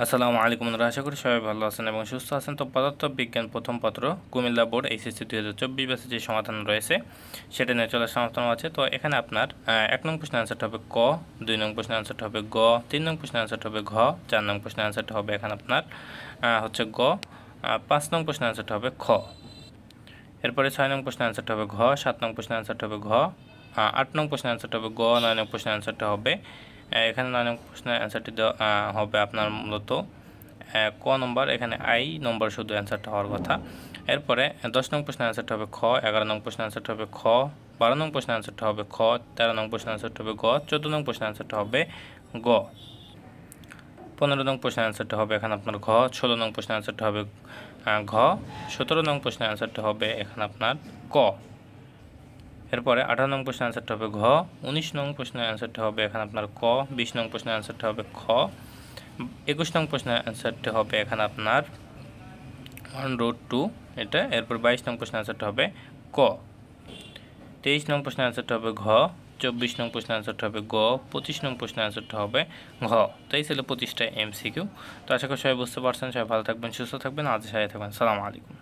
আসসালামু আলাইকুম বন্ধুরা, আশা করি সবাই ভালো আছেন এবং সুস্থ আছেন। তো পদার্থ বিজ্ঞান প্রথম পত্র কুমিল্লা বোর্ড এইচএসসি 2024 ব্যাচে যে সমাধান রয়েছে সেটা নিয়ে চলে সমাধান আছে। তো এখানে আপনার 1 নং প্রশ্নের অ্যান্সারটা হবে ক, 2 নং প্রশ্নের অ্যান্সারটা হবে গ, 3 নং প্রশ্নের অ্যান্সারটা হবে ঘ, 4 নং প্রশ্নের অ্যান্সারটা হবে এখানে আপনার হচ্ছে গ, 5 নং প্রশ্নের অ্যান্সারটা হবে খ। এরপরে 6 নং প্রশ্নের অ্যান্সারটা হবে ঘ, 7 নং প্রশ্নের অ্যান্সারটা হবে ঘ, 8 নং প্রশ্নের অ্যান্সারটা হবে গ, 9 নং প্রশ্নের অ্যান্সারটা হবে এখানে 9 নং প্রশ্নের অ্যান্সারটি হবে আপনার মূলত ক নম্বর, এখানে আই নম্বর শুধু অ্যান্সারটা হওয়ার কথা। এরপরে 10 নং প্রশ্নের অ্যান্সারটা হবে খ, 11 নং প্রশ্নের অ্যান্সারটা হবে খ, 12 নং প্রশ্নের অ্যান্সারটা হবে খ, 13 নং প্রশ্নের অ্যান্সারটা হবে গ, 14 নং প্রশ্নের অ্যান্সারটা হবে গ, 15 নং প্রশ্নের অ্যান্সারটা হবে এখানে আপনার ঘ, 16 নং প্রশ্নের অ্যান্সারটা হবে ঘ, 17 নং প্রশ্নের অ্যান্সারটা হবে এখানে আপনার ক। এরপরে 18 নং প্রশ্নের অ্যান্সারটা হবে ঘ, 19 নং প্রশ্নের অ্যান্সারটা হবে এখানে আপনার ক, 20 নং প্রশ্নের অ্যান্সারটা হবে খ, 21 নং প্রশ্নের অ্যান্সারটা হবে এখানে আপনার 1/2 এটা। এরপর 22 নং প্রশ্নের অ্যান্সারটা হবে ক, 23 নং প্রশ্নের অ্যান্সারটা হবে ঘ, 24 নং প্রশ্নের অ্যান্সারটা হবে গ, 25 নং প্রশ্নের অ্যান্সারটা হবে ঘ। তো এই ছিল 25টা MCQ। তো আশা করি সবাই বুঝতে পারছেন। সবাই ভালো থাকবেন, সুস্থ থাকবেন, আজ সাথে থাকবেন। সালামু আলাইকুম।